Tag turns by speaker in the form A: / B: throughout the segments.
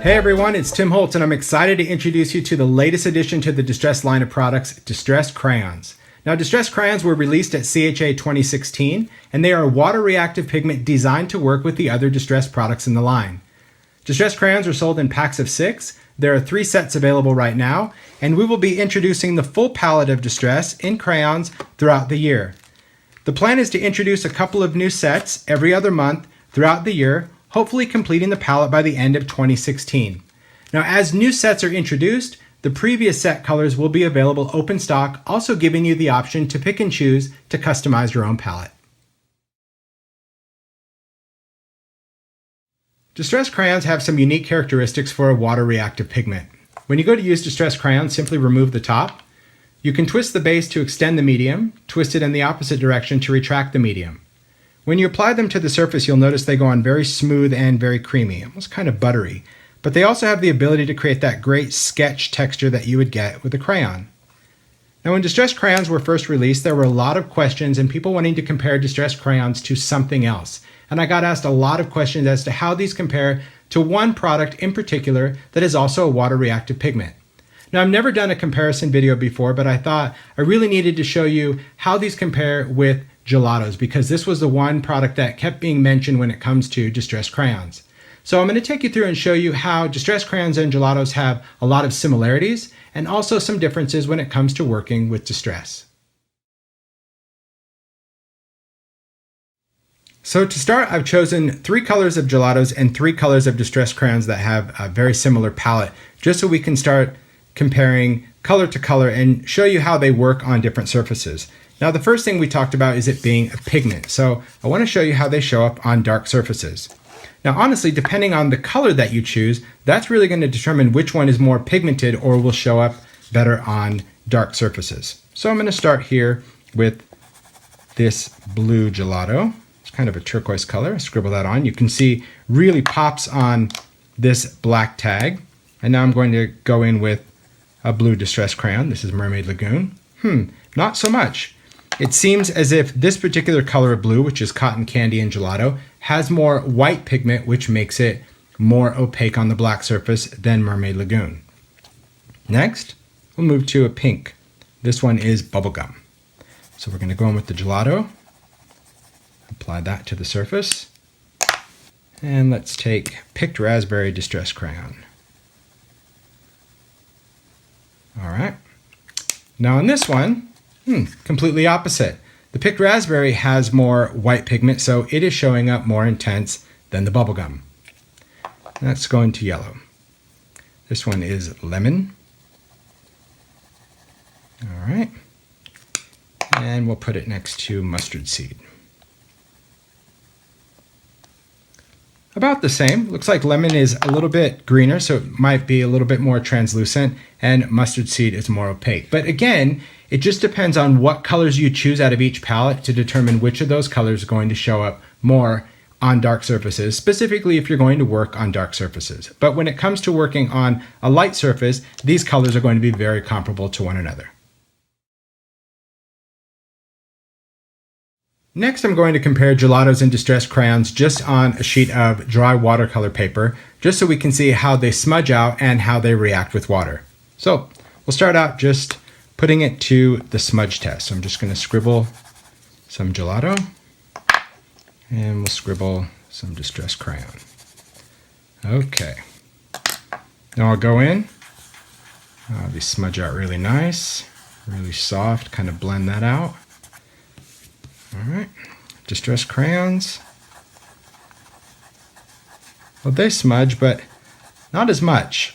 A: Hey everyone, it's Tim Holtz and I'm excited to introduce you to the latest addition to the Distress line of products, Distress Crayons. Now, Distress Crayons were released at CHA 2016 and they are a water-reactive pigment designed to work with the other Distress products in the line. Distress Crayons are sold in packs of 6. There are 3 sets available right now, and we will be introducing the full palette of Distress in crayons throughout the year. The plan is to introduce a couple of new sets every other month throughout the year, hopefully completing the palette by the end of 2016. Now, as new sets are introduced, the previous set colors will be available open stock, also giving you the option to pick and choose to customize your own palette. Distress crayons have some unique characteristics for a water-reactive pigment. When you go to use Distress crayons, simply remove the top. You can twist the base to extend the medium, twist it in the opposite direction to retract the medium. When you apply them to the surface, you'll notice they go on very smooth and very creamy, almost kind of buttery. But they also have the ability to create that great sketch texture that you would get with a crayon. Now, when Distress crayons were first released, there were a lot of questions and people wanting to compare Distress crayons to something else. And I got asked a lot of questions as to how these compare to one product in particular that is also a water-reactive pigment. Now, I've never done a comparison video before, but I thought I really needed to show you how these compare with Gelatos, because this was the one product that kept being mentioned when it comes to Distress crayons. So I'm going to take you through and show you how Distress crayons and Gelatos have a lot of similarities and also some differences when it comes to working with Distress. So to start, I've chosen 3 colors of Gelatos and 3 colors of Distress crayons that have a very similar palette, just so we can start comparing color to color and show you how they work on different surfaces. Now, the first thing we talked about is it being a pigment. So I want to show you how they show up on dark surfaces. Now, honestly, depending on the color that you choose, that's really going to determine which one is more pigmented or will show up better on dark surfaces. So I'm going to start here with this blue Gelato. It's kind of a turquoise color. Scribble that on. You can see really pops on this black tag. And now I'm going to go in with a blue Distress crayon. This is Mermaid Lagoon. Not so much. It seems as if this particular color of blue, which is Cotton Candy and Gelato, has more white pigment, which makes it more opaque on the black surface than Mermaid Lagoon. Next, we'll move to a pink. This one is Bubblegum. So we're going to go in with the Gelato, apply that to the surface, and let's take Picked Raspberry Distress Crayon. All right. Now on this one, completely opposite. The Picked Raspberry has more white pigment, so it is showing up more intense than the Bubblegum. Let's go into yellow. This one is Lemon. All right. And we'll put it next to Mustard Seed. About the same. Looks like Lemon is a little bit greener, so it might be a little bit more translucent, and Mustard Seed is more opaque. But again, it just depends on what colors you choose out of each palette to determine which of those colors are going to show up more on dark surfaces, specifically if you're going to work on dark surfaces. But when it comes to working on a light surface, these colors are going to be very comparable to one another. Next, I'm going to compare Gelatos and Distress crayons just on a sheet of dry watercolor paper, just so we can see how they smudge out and how they react with water. So we'll start out just putting it to the smudge test. So I'm just going to scribble some Gelato, and we'll scribble some Distress crayon. Okay. Now I'll go in. These smudge out really nice, really soft, kind of blend that out. All right, Distress crayons. Well, they smudge, but not as much.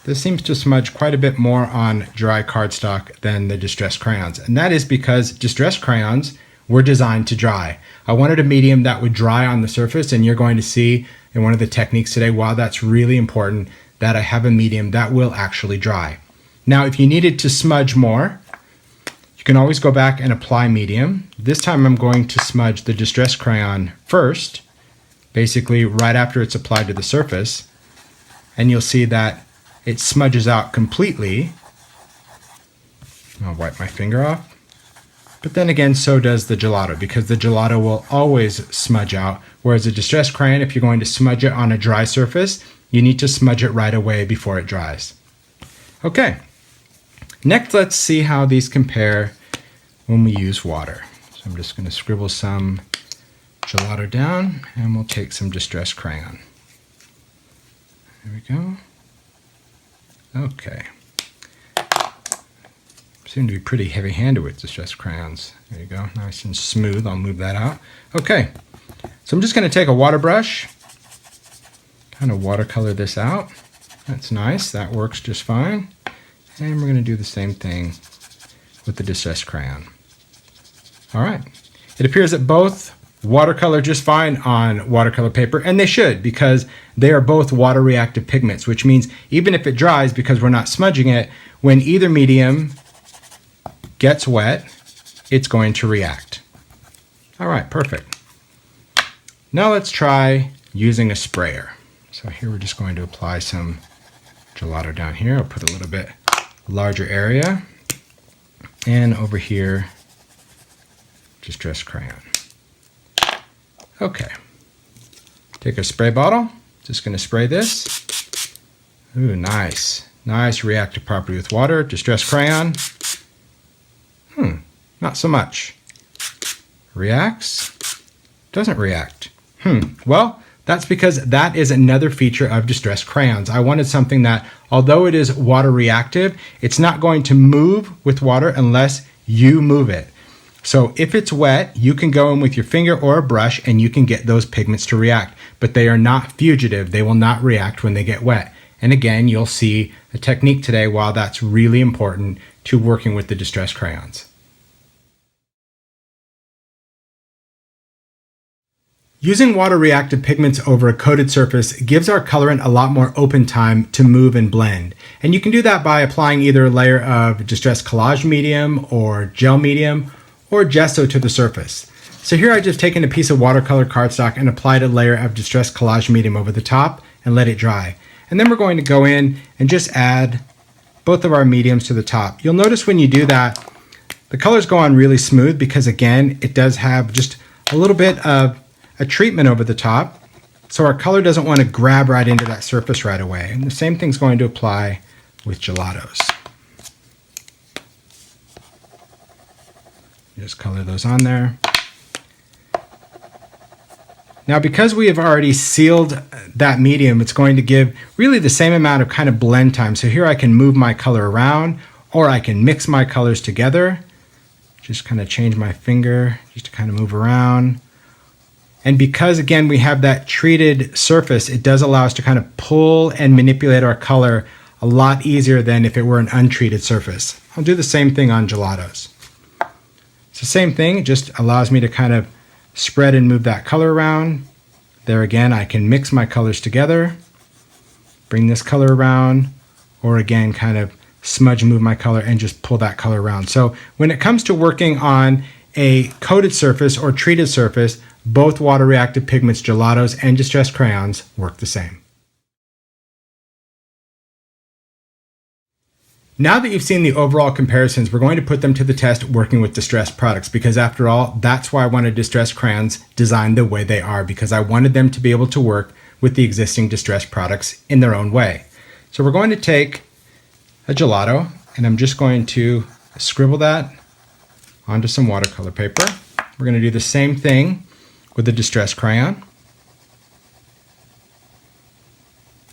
A: This seems to smudge quite a bit more on dry cardstock than the Distress crayons. And that is because Distress crayons were designed to dry. I wanted a medium that would dry on the surface, and you're going to see in one of the techniques today, while that's really important, that I have a medium that will actually dry. Now, if you needed to smudge more, you can always go back and apply medium. This time I'm going to smudge the Distress crayon first, basically right after it's applied to the surface, and you'll see that it smudges out completely. I'll wipe my finger off. But then again, so does the Gelato, because the Gelato will always smudge out, whereas a Distress crayon, if you're going to smudge it on a dry surface, you need to smudge it right away before it dries. Okay, next let's see how these compare when we use water. So I'm just going to scribble some gelato down, and we'll take some Distress Crayon. There we go. Okay. Seem to be pretty heavy-handed with Distress Crayons. There you go, nice and smooth. I'll move that out. Okay, so I'm just going to take a water brush, kind of watercolor this out. That's nice, that works just fine. And we're going to do the same thing with the Distress Crayon. All right, it appears that both watercolor just fine on watercolor paper, and they should, because they are both water reactive pigments, which means even if it dries, because we're not smudging it, when either medium gets wet, it's going to react. All right, perfect. Now let's try using a sprayer. So here we're just going to apply some gelato down here. I'll put a little bit larger area, and over here, Distress Crayon. Okay, take a spray bottle, just going to spray this. Ooh, nice. Nice reactive property with water. Distress Crayon. Not so much. Reacts? Doesn't react. Well, that's because that is another feature of Distress Crayons. I wanted something that, although it is water reactive, it's not going to move with water unless you move it. So if it's wet, you can go in with your finger or a brush and you can get those pigments to react, but they are not fugitive. They will not react when they get wet. And again, you'll see a technique today while that's really important to working with the Distress Crayons. Using water-reactive pigments over a coated surface gives our colorant a lot more open time to move and blend. And you can do that by applying either a layer of Distress Collage Medium or Gel Medium or Gesso to the surface. So here I've just taken a piece of watercolor cardstock and applied a layer of Distress Collage Medium over the top and let it dry. And then we're going to go in and just add both of our mediums to the top. You'll notice when you do that, the colors go on really smooth because again, it does have just a little bit of a treatment over the top, so our color doesn't want to grab right into that surface right away. And the same thing's going to apply with gelatos. Just color those on there. Now, because we have already sealed that medium, it's going to give really the same amount of kind of blend time. So here I can move my color around, or I can mix my colors together. Just kind of change my finger just to kind of move around. And because, again, we have that treated surface, it does allow us to kind of pull and manipulate our color a lot easier than if it were an untreated surface. I'll do the same thing on gelatos. It's the same thing, it just allows me to kind of spread and move that color around. There again, I can mix my colors together, bring this color around, or again, kind of smudge move my color and just pull that color around. So when it comes to working on a coated surface or treated surface, both water reactive pigments, gelatos, and Distress Crayons work the same. Now that you've seen the overall comparisons, we're going to put them to the test working with Distress products, because after all, that's why I wanted Distress Crayons designed the way they are, because I wanted them to be able to work with the existing Distress products in their own way. So we're going to take a gelato, and I'm just going to scribble that onto some watercolor paper. We're going to do the same thing with the Distress Crayon.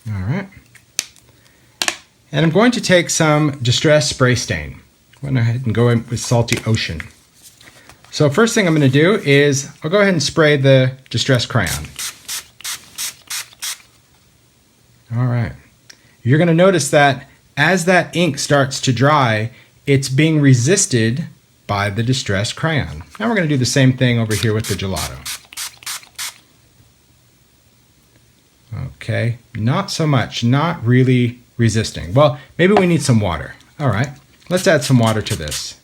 A: All right. And I'm going to take some Distress Spray Stain. I'm going to go ahead and go in with Salty Ocean. So first thing I'm going to do is I'll go ahead and spray the Distress Crayon. All right. You're going to notice that as that ink starts to dry, it's being resisted by the Distress Crayon. Now we're going to do the same thing over here with the gelato. Okay, not so much, not really resisting. Well, maybe we need some water. All right, let's add some water to this.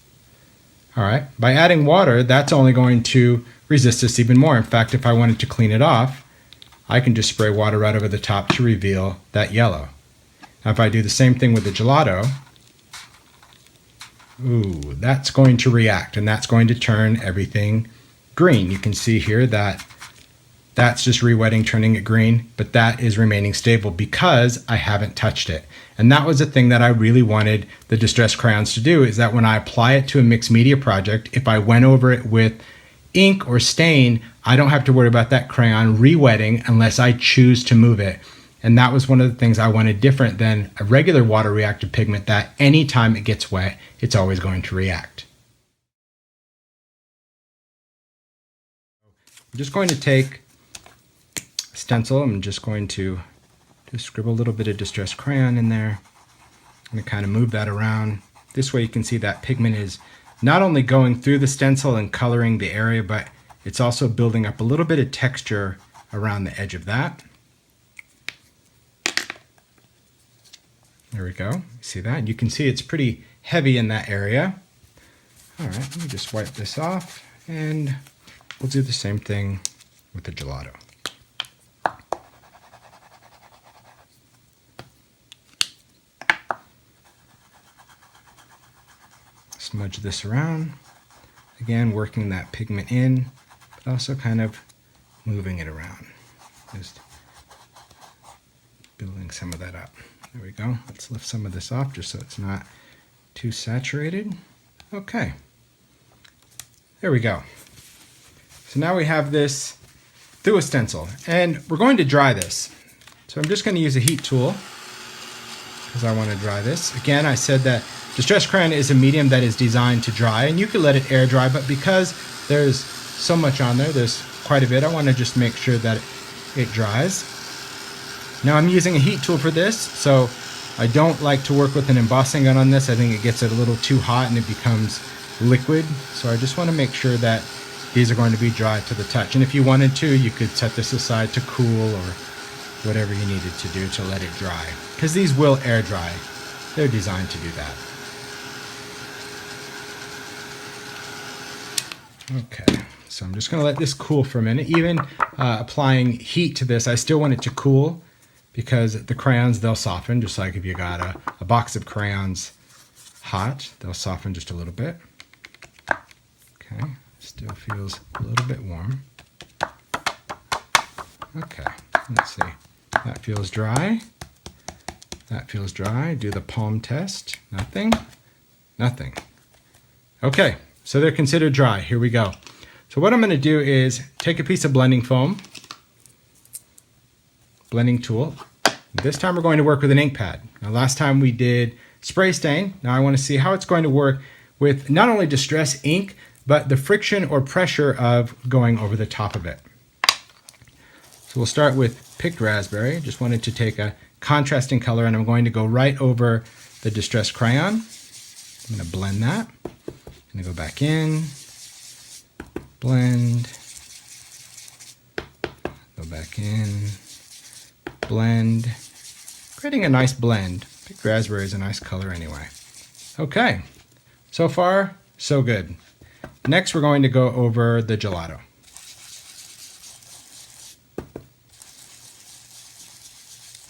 A: All right, by adding water, that's only going to resist this even more. In fact, if I wanted to clean it off, I can just spray water right over the top to reveal that yellow. Now, if I do the same thing with the gelato, ooh, that's going to react, and that's going to turn everything green. You can see here that That's just rewetting, turning it green, but that is remaining stable because I haven't touched it. And that was the thing that I really wanted the Distress Crayons to do, is that when I apply it to a mixed media project, if I went over it with ink or stain, I don't have to worry about that crayon rewetting unless I choose to move it. And that was one of the things I wanted different than a regular water reactive pigment, that anytime it gets wet, it's always going to react. I'm just going to take a stencil. I'm just going to scribble a little bit of Distress Crayon in there. I'm going to kind of move that around. This way you can see that pigment is not only going through the stencil and coloring the area, but it's also building up a little bit of texture around the edge of that. There we go. See that? You can see it's pretty heavy in that area. All right, let me just wipe this off, and we'll do the same thing with the gelato. Smudge this around. Again, working that pigment in, but also kind of moving it around. Just building some of that up. There we go. Let's lift some of this off just so it's not too saturated. Okay. There we go. So now we have this through a stencil, and we're going to dry this. So I'm just going to use a heat tool because I want to dry this. Again, I said that Distress Crayon is a medium that is designed to dry, and you can let it air dry, but because there's so much on there, there's quite a bit, I want to just make sure that it dries. Now I'm using a heat tool for this, so I don't like to work with an embossing gun on this. I think it gets it a little too hot and it becomes liquid. So I just want to make sure that these are going to be dry to the touch. And if you wanted to, you could set this aside to cool or whatever you needed to do to let it dry, because these will air dry. They're designed to do that. Okay, so I'm just going to let this cool for a minute. Even applying heat to this, I still want it to cool, because the crayons, they'll soften, just like if you got a box of crayons hot, they'll soften just a little bit. Okay, still feels a little bit warm. Okay, let's see. That feels dry. That feels dry. Do the palm test. Nothing. Nothing. Okay, so they're considered dry. Here we go. So what I'm going to do is take a piece of blending foam, blending tool. This time we're going to work with an ink pad. Now last time we did spray stain. Now I want to see how it's going to work with not only distress ink, but the friction or pressure of going over the top of it. So we'll start with picked raspberry. Just wanted to take a contrasting color, and I'm going to go right over the Distress Crayon. I'm going to blend that. I'm going to go back in, blend, go back in, blend, creating a nice blend. Picked raspberry is a nice color anyway. Okay, so far, so good. Next, we're going to go over the gelato.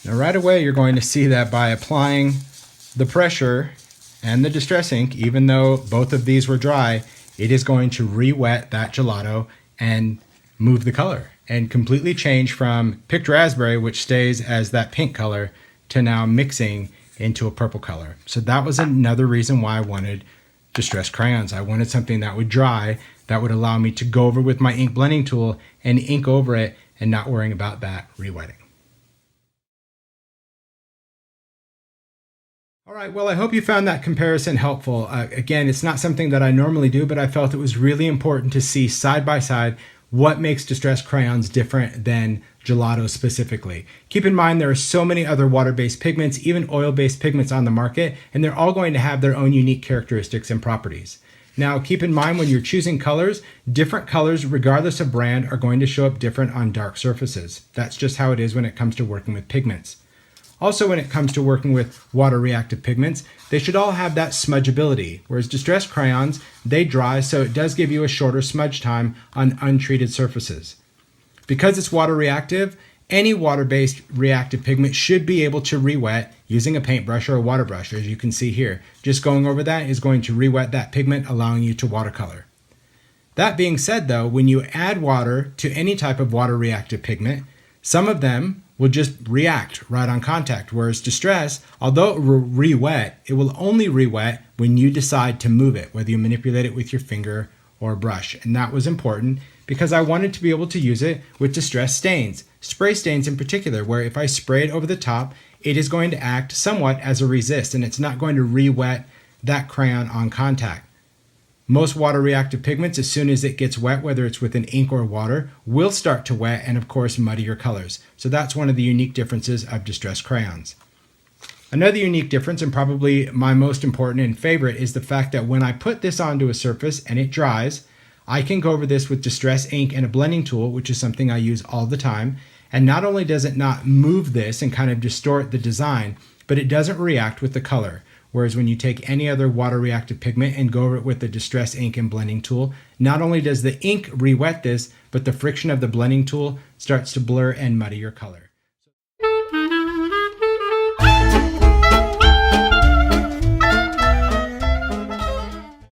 A: Now right away, you're going to see that by applying the pressure and the distress ink, even though both of these were dry, it is going to re-wet that gelato and move the color and completely change from picked raspberry, which stays as that pink color, to now mixing into a purple color. So that was another reason why I wanted Distress Crayons. I wanted something that would dry, that would allow me to go over with my ink blending tool and ink over it and not worrying about that re-wetting. All right, well, I hope you found that comparison helpful. Again, it's not something that I normally do, but I felt it was really important to see side by side what makes Distress Crayons different than gelato specifically. Keep in mind there are so many other water-based pigments, even oil-based pigments on the market, and they're all going to have their own unique characteristics and properties. Now, keep in mind when you're choosing colors, different colors, regardless of brand, are going to show up different on dark surfaces. That's just how it is when it comes to working with pigments. Also, when it comes to working with water-reactive pigments, they should all have that smudgeability, whereas Distress Crayons, they dry, so it does give you a shorter smudge time on untreated surfaces. Because it's water-reactive, any water-based reactive pigment should be able to re-wet using a paintbrush or a water brush, as you can see here. Just going over that is going to re-wet that pigment, allowing you to watercolor. That being said though, when you add water to any type of water reactive pigment, some of them will just react right on contact, whereas Distress, although it will re-wet, it will only re-wet when you decide to move it, whether you manipulate it with your finger or a brush. And that was important because I wanted to be able to use it with Distress stains, spray stains in particular, where if I spray it over the top, it is going to act somewhat as a resist and it's not going to re-wet that crayon on contact. Most water reactive pigments, as soon as it gets wet, whether it's with an ink or water, will start to wet and of course muddy your colors. So that's one of the unique differences of Distress crayons. Another unique difference, and probably my most important and favorite, is the fact that when I put this onto a surface and it dries, I can go over this with Distress ink and a blending tool, which is something I use all the time. And not only does it not move this and kind of distort the design, but it doesn't react with the color. Whereas when you take any other water reactive pigment and go over it with the Distress ink and blending tool, not only does the ink re-wet this, but the friction of the blending tool starts to blur and muddy your color.